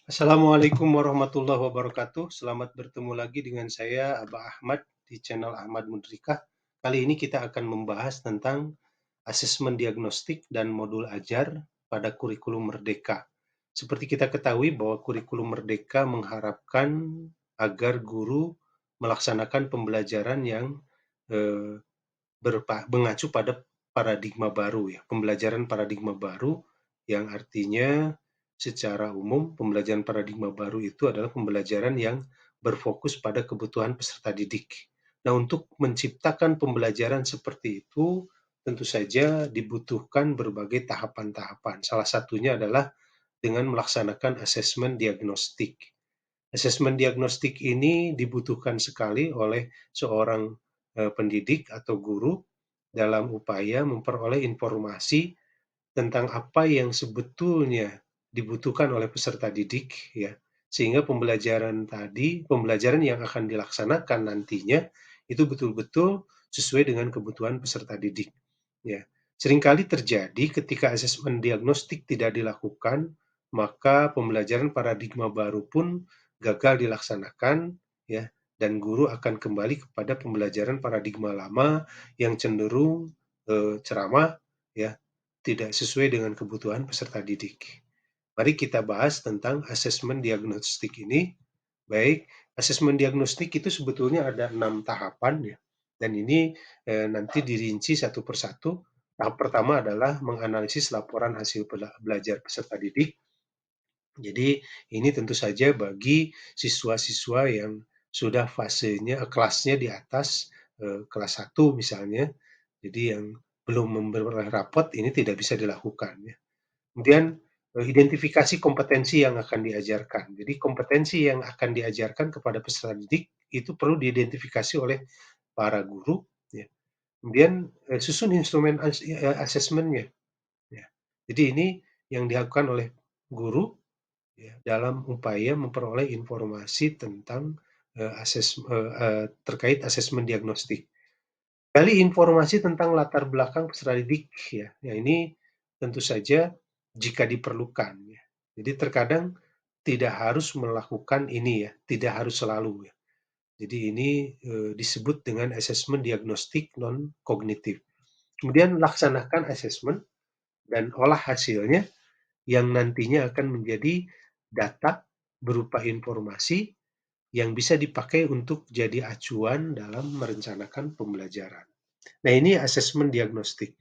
Assalamualaikum warahmatullahi wabarakatuh. Selamat bertemu lagi dengan saya, Abah Ahmad, di channel Ahmad Mudrikah. Kali ini kita akan membahas tentang asesmen diagnostik dan modul ajar pada kurikulum Merdeka. Seperti kita ketahui bahwa kurikulum Merdeka mengharapkan agar guru melaksanakan pembelajaran yang eh, mengacu pada paradigma baru ya, pembelajaran paradigma baru yang artinya secara umum pembelajaran paradigma baru itu adalah pembelajaran yang berfokus pada kebutuhan peserta didik. Nah, untuk menciptakan pembelajaran seperti itu tentu saja dibutuhkan berbagai tahapan-tahapan. Salah satunya adalah dengan melaksanakan asesmen diagnostik. Asesmen diagnostik ini dibutuhkan sekali oleh seorang pendidik atau guru dalam upaya memperoleh informasi tentang apa yang sebetulnya dibutuhkan oleh peserta didik ya, sehingga pembelajaran yang akan dilaksanakan nantinya itu betul-betul sesuai dengan kebutuhan peserta didik ya. Seringkali terjadi ketika asesmen diagnostik tidak dilakukan, maka pembelajaran paradigma baru pun gagal dilaksanakan ya, dan guru akan kembali kepada pembelajaran paradigma lama yang cenderung ceramah ya, tidak sesuai dengan kebutuhan peserta didik. Mari kita bahas tentang asesmen diagnostik ini. Baik, asesmen diagnostik itu sebetulnya ada 6 tahapan ya. Dan ini nanti dirinci satu persatu. Tahap pertama adalah menganalisis laporan hasil belajar peserta didik. Jadi ini tentu saja bagi siswa-siswa yang sudah fasenya kelasnya di atas kelas 1 misalnya. Jadi yang belum memperoleh rapot ini tidak bisa dilakukan ya. Kemudian identifikasi kompetensi yang akan diajarkan. Jadi kompetensi yang akan diajarkan kepada peserta didik itu perlu diidentifikasi oleh para guru. Ya. Kemudian susun instrumen asesmennya. Ya. Jadi ini yang dilakukan oleh guru ya, dalam upaya memperoleh informasi tentang terkait asesmen diagnostik. Gali informasi tentang latar belakang peserta didik ya. Ya ini tentu saja jika diperlukan ya. Jadi terkadang tidak harus melakukan ini ya, tidak harus selalu ya. Jadi ini disebut dengan asesmen diagnostik non kognitif. Kemudian laksanakan asesmen dan olah hasilnya yang nantinya akan menjadi data berupa informasi yang bisa dipakai untuk jadi acuan dalam merencanakan pembelajaran. Nah, ini asesmen diagnostik.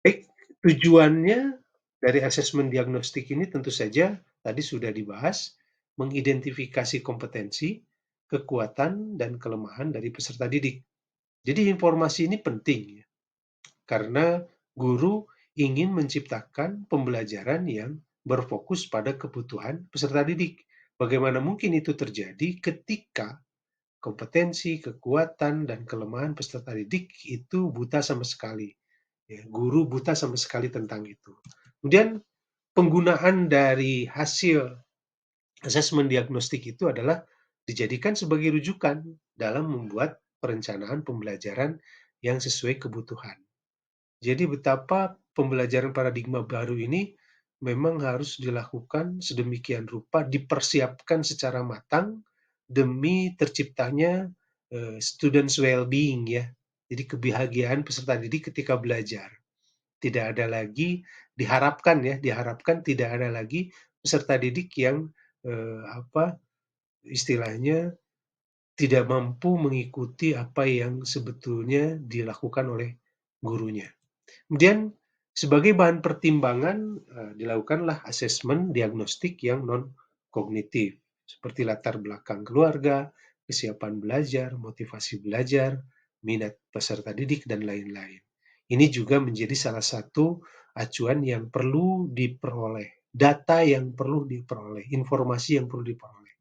Baik, tujuannya dari asesmen diagnostik ini tentu saja tadi sudah dibahas, mengidentifikasi kompetensi, kekuatan, dan kelemahan dari peserta didik. Jadi informasi ini penting ya, karena guru ingin menciptakan pembelajaran yang berfokus pada kebutuhan peserta didik. Bagaimana mungkin itu terjadi ketika kompetensi, kekuatan, dan kelemahan peserta didik itu buta sama sekali. Ya, guru buta sama sekali tentang itu. Kemudian penggunaan dari hasil asesmen diagnostik itu adalah dijadikan sebagai rujukan dalam membuat perencanaan pembelajaran yang sesuai kebutuhan. Jadi betapa pembelajaran paradigma baru ini memang harus dilakukan sedemikian rupa, dipersiapkan secara matang demi terciptanya students well-being ya. Jadi kebahagiaan peserta didik ketika belajar. Tidak ada lagi diharapkan tidak ada lagi peserta didik yang istilahnya tidak mampu mengikuti apa yang sebetulnya dilakukan oleh gurunya. Kemudian sebagai bahan pertimbangan dilakukanlah asesmen diagnostik yang non kognitif seperti latar belakang keluarga, kesiapan belajar, motivasi belajar, minat peserta didik dan lain-lain. Ini juga menjadi salah satu acuan yang perlu diperoleh, data yang perlu diperoleh, informasi yang perlu diperoleh.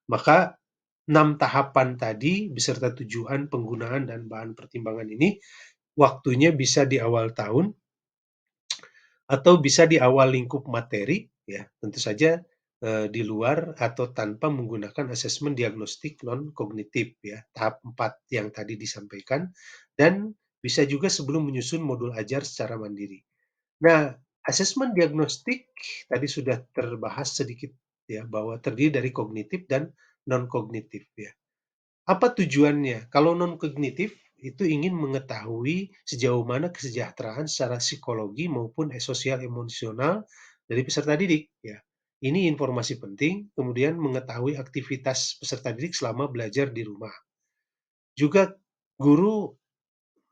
Maka 6 tahapan tadi beserta tujuan, penggunaan, dan bahan pertimbangan ini waktunya bisa di awal tahun atau bisa di awal lingkup materi, ya tentu saja di luar atau tanpa menggunakan asesmen diagnostik non-kognitif, ya tahap 4 yang tadi disampaikan, dan bisa juga sebelum menyusun modul ajar secara mandiri. Nah, asesmen diagnostik tadi sudah terbahas sedikit ya, bahwa terdiri dari kognitif dan non-kognitif ya. Apa tujuannya? Kalau non-kognitif itu ingin mengetahui sejauh mana kesejahteraan secara psikologi maupun sosial emosional dari peserta didik ya. Ini informasi penting, kemudian mengetahui aktivitas peserta didik selama belajar di rumah. Juga guru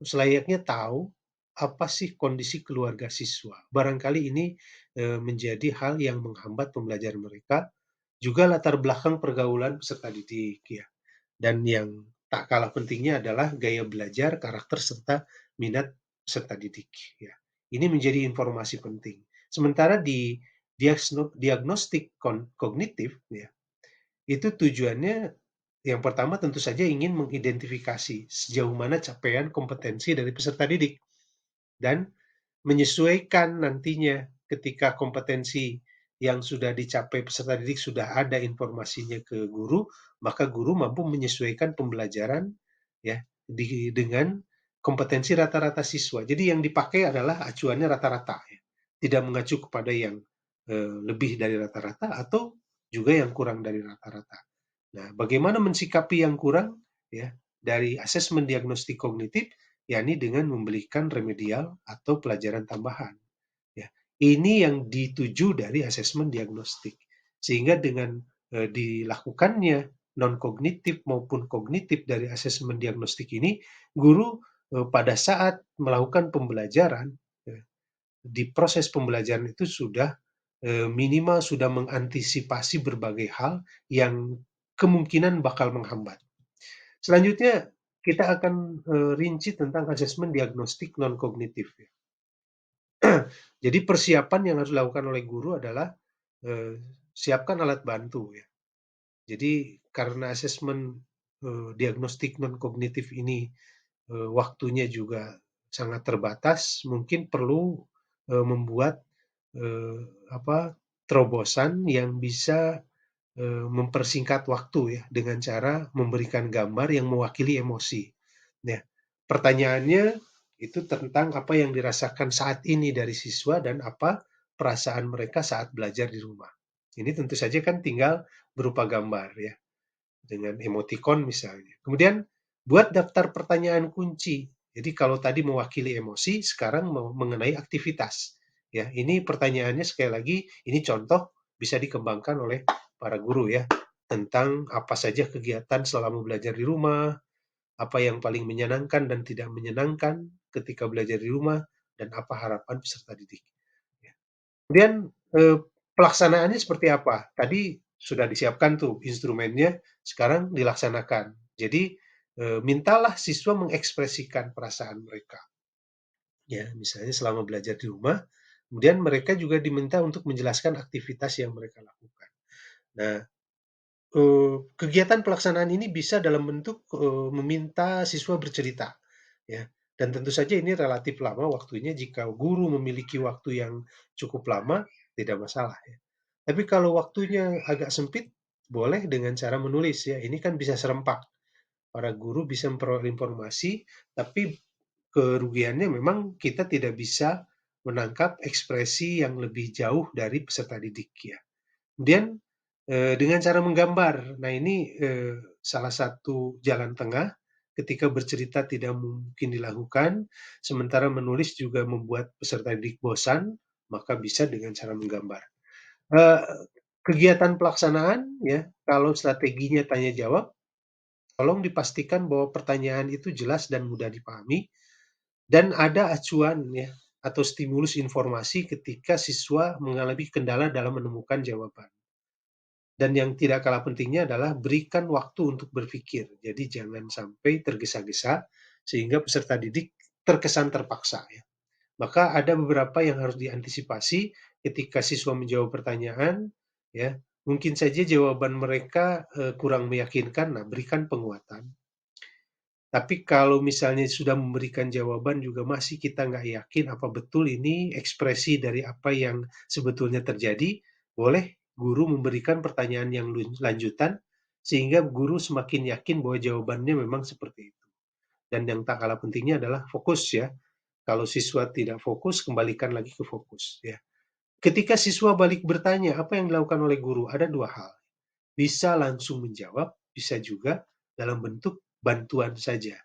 selayaknya tahu apa sih kondisi keluarga siswa. Barangkali ini menjadi hal yang menghambat pembelajaran mereka. Juga latar belakang pergaulan peserta didik ya. Dan yang tak kalah pentingnya adalah gaya belajar, karakter, serta minat peserta didik. Ya. Ini menjadi informasi penting. Sementara di diagnostik kognitif, ya, itu tujuannya yang pertama tentu saja ingin mengidentifikasi sejauh mana capaian kompetensi dari peserta didik dan menyesuaikan nantinya ketika kompetensi yang sudah dicapai peserta didik sudah ada informasinya ke guru, maka guru mampu menyesuaikan pembelajaran ya dengan kompetensi rata-rata siswa. Jadi yang dipakai adalah acuannya rata-rata ya. Tidak mengacu kepada yang lebih dari rata-rata atau juga yang kurang dari rata-rata. Nah, bagaimana mensikapi yang kurang ya dari asesmen diagnostik kognitif yakni dengan memberikan remedial atau pelajaran tambahan. Ya, ini yang dituju dari asesmen diagnostik. Sehingga dengan dilakukannya non-kognitif maupun kognitif dari asesmen diagnostik ini, guru pada saat melakukan pembelajaran, di proses pembelajaran itu sudah minimal sudah mengantisipasi berbagai hal yang kemungkinan bakal menghambat. Selanjutnya kita akan rinci tentang asesmen diagnostik non-kognitif. Jadi persiapan yang harus dilakukan oleh guru adalah siapkan alat bantu ya. Jadi karena asesmen diagnostik non-kognitif ini waktunya juga sangat terbatas, mungkin perlu membuat terobosan yang bisa mempersingkat waktu ya dengan cara memberikan gambar yang mewakili emosi. Nah, pertanyaannya itu tentang apa yang dirasakan saat ini dari siswa dan apa perasaan mereka saat belajar di rumah. Ini tentu saja kan tinggal berupa gambar ya, dengan emoticon misalnya. Kemudian buat daftar pertanyaan kunci. Jadi kalau tadi mewakili emosi, sekarang mengenai aktivitas. Ya, ini pertanyaannya sekali lagi, ini contoh bisa dikembangkan oleh para guru ya, tentang apa saja kegiatan selama belajar di rumah, apa yang paling menyenangkan dan tidak menyenangkan ketika belajar di rumah, dan apa harapan peserta didik. Ya. Kemudian pelaksanaannya seperti apa? Tadi sudah disiapkan tuh instrumennya, sekarang dilaksanakan. Jadi mintalah siswa mengekspresikan perasaan mereka. Ya, misalnya selama belajar di rumah, kemudian mereka juga diminta untuk menjelaskan aktivitas yang mereka lakukan. Nah, kegiatan pelaksanaan ini bisa dalam bentuk meminta siswa bercerita, ya. Dan tentu saja ini relatif lama waktunya. Jika guru memiliki waktu yang cukup lama, tidak masalah ya. Tapi kalau waktunya agak sempit, boleh dengan cara menulis ya. Ini kan bisa serempak. Para guru bisa memperoleh informasi, tapi kerugiannya memang kita tidak bisa menangkap ekspresi yang lebih jauh dari peserta didik ya. Kemudian dengan cara menggambar. Nah ini salah satu jalan tengah ketika bercerita tidak mungkin dilakukan, sementara menulis juga membuat peserta didik bosan, maka bisa dengan cara menggambar. Kegiatan pelaksanaan ya, kalau strateginya tanya jawab, tolong dipastikan bahwa pertanyaan itu jelas dan mudah dipahami dan ada acuan ya atau stimulus informasi ketika siswa mengalami kendala dalam menemukan jawaban. Dan yang tidak kalah pentingnya adalah berikan waktu untuk berpikir. Jadi jangan sampai tergesa-gesa sehingga peserta didik terkesan terpaksa ya. Maka ada beberapa yang harus diantisipasi ketika siswa menjawab pertanyaan ya. Mungkin saja jawaban mereka kurang meyakinkan, nah berikan penguatan. Tapi kalau misalnya sudah memberikan jawaban juga masih kita nggak yakin apa betul ini ekspresi dari apa yang sebetulnya terjadi, boleh guru memberikan pertanyaan yang lanjutan sehingga guru semakin yakin bahwa jawabannya memang seperti itu. Dan yang tak kalah pentingnya adalah fokus ya. Kalau siswa tidak fokus, kembalikan lagi ke fokus ya. Ketika siswa balik bertanya, apa yang dilakukan oleh guru? Ada dua hal. Bisa langsung menjawab, bisa juga dalam bentuk bantuan saja,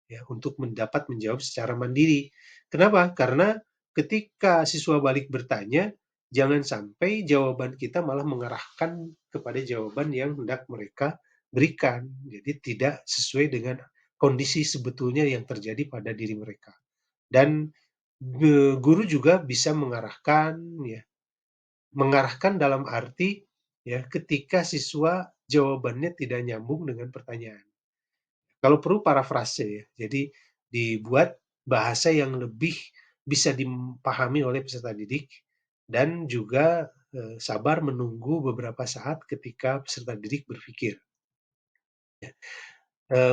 ya, untuk dapat menjawab secara mandiri. Kenapa? Karena ketika siswa balik bertanya, jangan sampai jawaban kita malah mengarahkan kepada jawaban yang hendak mereka berikan. Jadi tidak sesuai dengan kondisi sebetulnya yang terjadi pada diri mereka. Dan guru juga bisa mengarahkan, ya, mengarahkan dalam arti, ya, ketika siswa jawabannya tidak nyambung dengan pertanyaan. Kalau perlu parafrase, ya. Jadi dibuat bahasa yang lebih bisa dipahami oleh peserta didik dan juga sabar menunggu beberapa saat ketika peserta didik berpikir.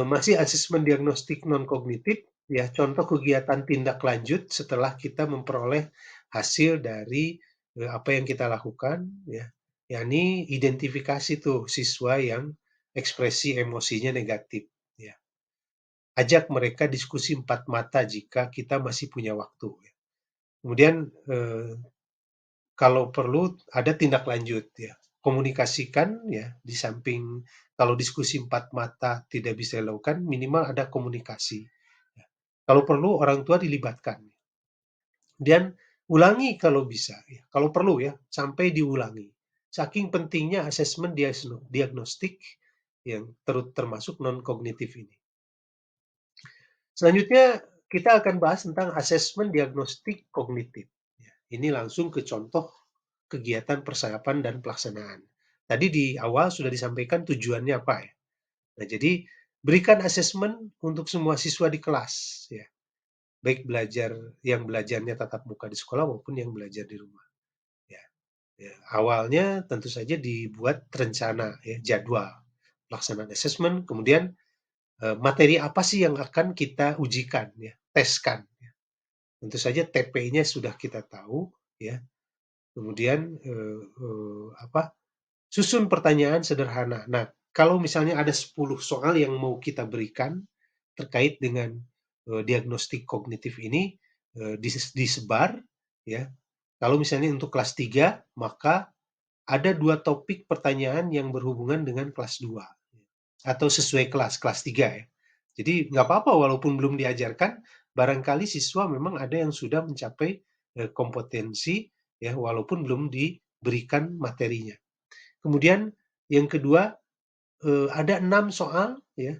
Masih asesmen diagnostik non-kognitif, ya, contoh kegiatan tindak lanjut setelah kita memperoleh hasil dari apa yang kita lakukan, ya, yakni identifikasi tuh siswa yang ekspresi emosinya negatif, ya. Ajak mereka diskusi empat mata jika kita masih punya waktu, ya. Kemudian kalau perlu ada tindak lanjut, ya. Komunikasikan, ya, di samping kalau diskusi empat mata tidak bisa dilakukan, minimal ada komunikasi. Ya. Kalau perlu orang tua dilibatkan. Dan ulangi kalau bisa, ya. Kalau perlu, ya, sampai diulangi. Saking pentingnya asesmen diagnostik yang termasuk non-kognitif ini. Selanjutnya kita akan bahas tentang asesmen diagnostik kognitif. Ya, ini langsung ke contoh kegiatan persiapan dan pelaksanaan. Tadi di awal sudah disampaikan tujuannya apa, ya. Nah, jadi berikan asesmen untuk semua siswa di kelas, ya. Baik yang belajarnya tatap muka di sekolah maupun yang belajar di rumah. Ya, ya. Awalnya tentu saja dibuat rencana, ya, jadwal pelaksanaan asesmen, kemudian materi apa sih yang akan kita ujikan, ya, teskan. Ya. Tentu saja TP-nya sudah kita tahu, ya. Kemudian susun pertanyaan sederhana. Nah, kalau misalnya ada 10 soal yang mau kita berikan terkait dengan diagnostik kognitif ini, disebar, ya. Kalau misalnya untuk kelas 3, maka ada 2 topik pertanyaan yang berhubungan dengan kelas 2, atau sesuai kelas 3, ya. Jadi nggak apa-apa walaupun belum diajarkan, barangkali siswa memang ada yang sudah mencapai kompetensi, ya, walaupun belum diberikan materinya. Kemudian yang kedua, ada 6 soal, ya,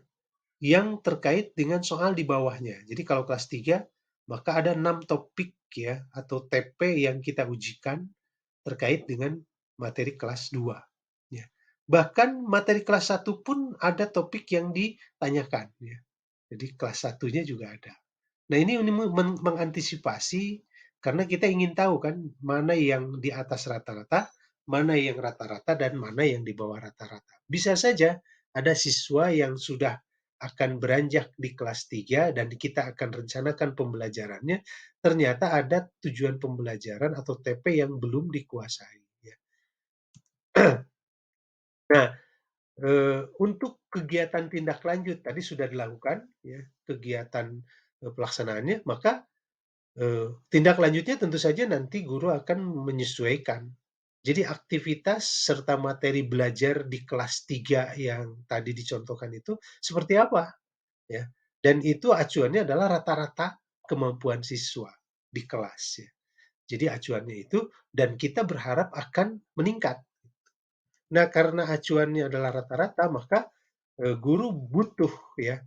yang terkait dengan soal di bawahnya. Jadi kalau kelas 3, maka ada 6 topik, ya, atau TP yang kita ujikan terkait dengan materi kelas 2. Ya. Bahkan materi kelas 1 pun ada topik yang ditanyakan. Ya. Jadi kelas 1-nya juga ada. Nah, ini mengantisipasi karena kita ingin tahu kan mana yang di atas rata-rata, mana yang rata-rata, dan mana yang di bawah rata-rata. Bisa saja ada siswa yang sudah akan beranjak di kelas 3 dan kita akan rencanakan pembelajarannya, ternyata ada tujuan pembelajaran atau TP yang belum dikuasai. Ya. Nah, untuk kegiatan tindak lanjut tadi sudah dilakukan, ya, kegiatan pelaksanaannya, maka tindak lanjutnya tentu saja nanti guru akan menyesuaikan. Jadi aktivitas serta materi belajar di kelas 3 yang tadi dicontohkan itu seperti apa, ya. Dan itu acuannya adalah rata-rata kemampuan siswa di kelas, ya. Jadi acuannya itu dan kita berharap akan meningkat. Nah, karena acuannya adalah rata-rata, maka guru butuh, ya,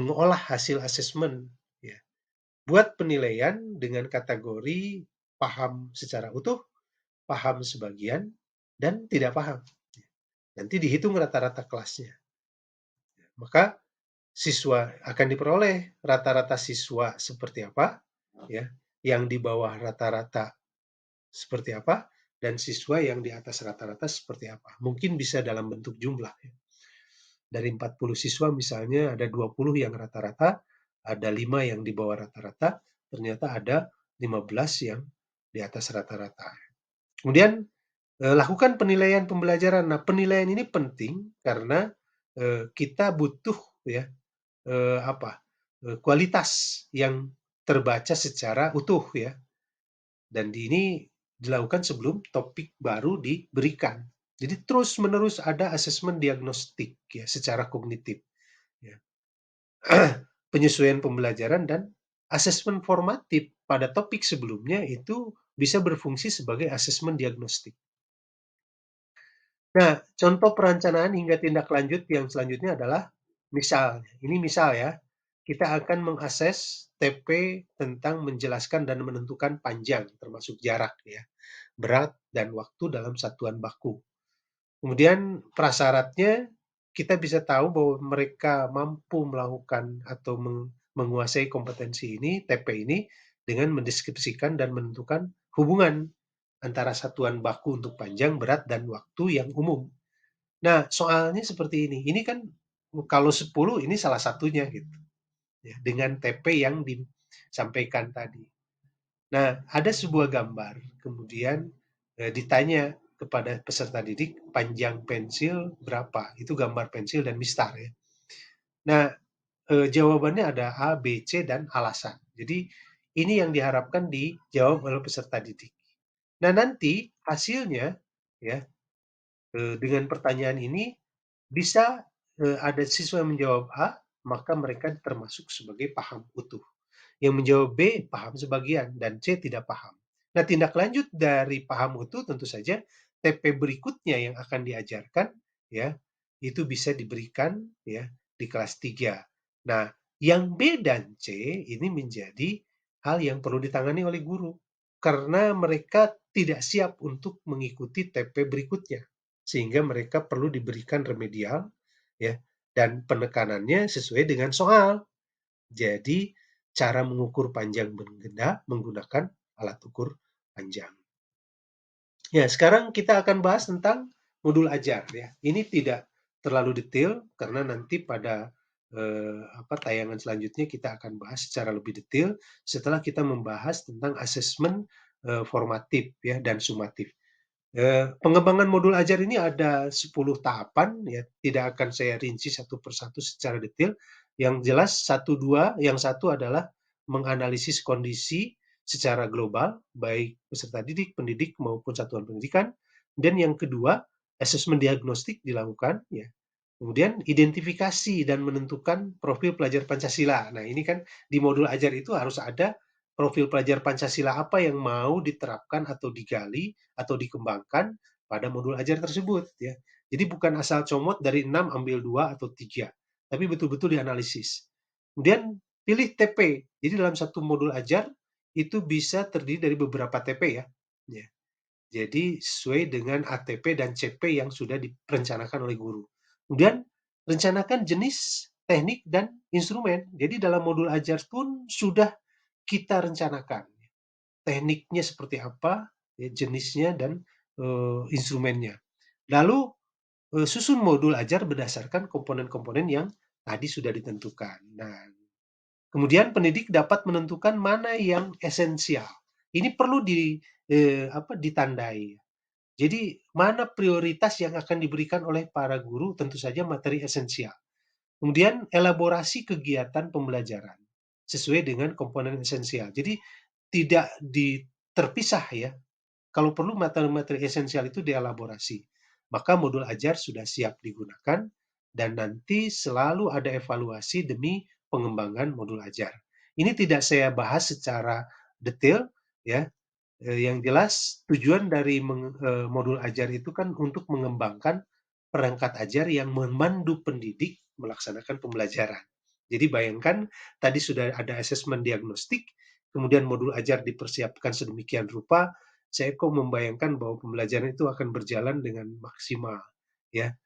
mengolah hasil asesmen, ya. Buat penilaian dengan kategori paham secara utuh, paham sebagian, dan tidak paham. Nanti dihitung rata-rata kelasnya. Maka siswa akan diperoleh rata-rata siswa seperti apa, ya, yang di bawah rata-rata seperti apa, dan siswa yang di atas rata-rata seperti apa. Mungkin bisa dalam bentuk jumlah, ya. Dari 40 siswa misalnya ada 20 yang rata-rata, ada 5 yang di bawah rata-rata, ternyata ada 15 yang di atas rata-rata. Kemudian lakukan penilaian pembelajaran. Nah, penilaian ini penting karena kita butuh, ya, kualitas yang terbaca secara utuh, ya. Dan ini dilakukan sebelum topik baru diberikan. Jadi terus-menerus ada asesmen diagnostik ya secara kognitif ya. Penyesuaian pembelajaran dan asesmen formatif pada topik sebelumnya itu bisa berfungsi sebagai asesmen diagnostik. Nah, contoh perencanaan hingga tindak lanjut yang selanjutnya adalah misal ya, kita akan mengakses TP tentang menjelaskan dan menentukan panjang termasuk jarak ya, berat dan waktu dalam satuan baku. Kemudian prasyaratnya kita bisa tahu bahwa mereka mampu melakukan atau menguasai kompetensi ini, TP ini, dengan mendeskripsikan dan menentukan hubungan antara satuan baku untuk panjang, berat, dan waktu yang umum. Nah, soalnya seperti ini. Ini kan kalau 10 ini salah satunya gitu. Ya, dengan TP yang disampaikan tadi. Nah, ada sebuah gambar, kemudian ditanya kepada peserta didik panjang pensil berapa. Itu gambar pensil dan mistar ya. Nah, jawabannya ada A, B, C, dan alasan. Jadi ini yang diharapkan dijawab oleh peserta didik. Nah, nanti hasilnya ya dengan pertanyaan ini bisa ada siswa yang menjawab A, maka mereka termasuk sebagai paham utuh. Yang menjawab B paham sebagian dan C tidak paham. Nah, tindak lanjut dari paham utuh tentu saja TP berikutnya yang akan diajarkan ya, itu bisa diberikan ya di kelas 3. Nah, yang B dan C ini menjadi hal yang perlu ditangani oleh guru karena mereka tidak siap untuk mengikuti TP berikutnya sehingga mereka perlu diberikan remedial ya dan penekanannya sesuai dengan soal. Jadi cara mengukur panjang benda menggunakan alat ukur panjang. Ya, sekarang kita akan bahas tentang modul ajar ya. Ini tidak terlalu detail karena nanti pada tayangan selanjutnya kita akan bahas secara lebih detail setelah kita membahas tentang asesmen formatif ya dan sumatif. Pengembangan modul ajar ini ada 10 tahapan ya, tidak akan saya rinci satu persatu secara detail. Yang jelas yang satu adalah menganalisis kondisi secara global, baik peserta didik, pendidik maupun satuan pendidikan. Dan yang kedua, asesmen diagnostik dilakukan ya. Kemudian identifikasi dan menentukan profil pelajar Pancasila. Nah, ini kan di modul ajar itu harus ada profil pelajar Pancasila apa yang mau diterapkan atau digali atau dikembangkan pada modul ajar tersebut ya. Jadi bukan asal comot dari 6 ambil 2 atau 3, tapi betul-betul dianalisis. Kemudian pilih TP. Jadi dalam satu modul ajar itu bisa terdiri dari beberapa TP ya. Ya. Jadi sesuai dengan ATP dan CP yang sudah direncanakan oleh guru. Kemudian rencanakan jenis, teknik, dan instrumen. Jadi dalam modul ajar pun sudah kita rencanakan tekniknya seperti apa, ya, jenisnya, dan instrumennya. Lalu susun modul ajar berdasarkan komponen-komponen yang tadi sudah ditentukan. Nah, kemudian pendidik dapat menentukan mana yang esensial. Ini perlu ditandai. Jadi mana prioritas yang akan diberikan oleh para guru? Tentu saja materi esensial. Kemudian elaborasi kegiatan pembelajaran sesuai dengan komponen esensial. Jadi tidak terpisah ya. Kalau perlu materi-materi esensial itu dielaborasi. Maka modul ajar sudah siap digunakan dan nanti selalu ada evaluasi demi pengembangan modul ajar. Ini tidak saya bahas secara detail ya. Yang jelas tujuan dari modul ajar itu kan untuk mengembangkan perangkat ajar yang memandu pendidik melaksanakan pembelajaran. Jadi bayangkan tadi sudah ada asesmen diagnostik, kemudian modul ajar dipersiapkan sedemikian rupa, saya kok membayangkan bahwa pembelajaran itu akan berjalan dengan maksimal ya.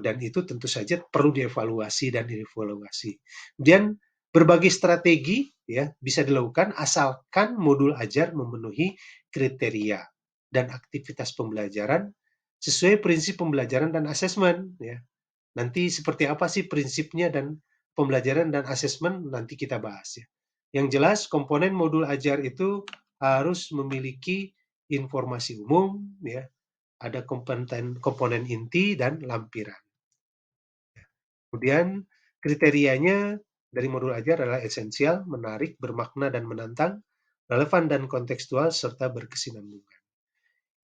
Dan itu tentu saja perlu dievaluasi dan dievaluasi. Kemudian berbagai strategi ya bisa dilakukan asalkan modul ajar memenuhi kriteria dan aktivitas pembelajaran sesuai prinsip pembelajaran dan asesmen ya. Nanti seperti apa sih prinsipnya dan pembelajaran dan asesmen nanti kita bahas ya. Yang jelas komponen modul ajar itu harus memiliki informasi umum ya, ada komponen inti dan lampiran. Kemudian kriterianya dari modul ajar adalah esensial, menarik, bermakna, dan menantang. relevan dan kontekstual, serta berkesinambungan.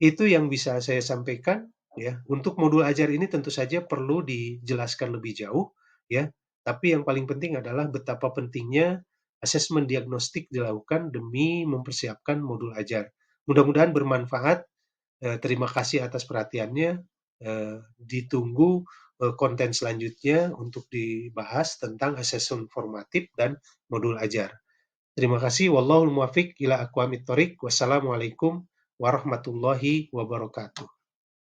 Itu yang bisa saya sampaikan ya. Untuk modul ajar ini tentu saja perlu dijelaskan lebih jauh ya. Tapi yang paling penting adalah betapa pentingnya asesmen diagnostik dilakukan demi mempersiapkan modul ajar. Mudah-mudahan bermanfaat. Terima kasih atas perhatiannya. Ditunggu konten selanjutnya untuk dibahas tentang asesmen formatif dan modul ajar. Terima kasih. Wallahul muwaffiq ila aqwamit thoriq. Wassalamualaikum warahmatullahi wabarakatuh.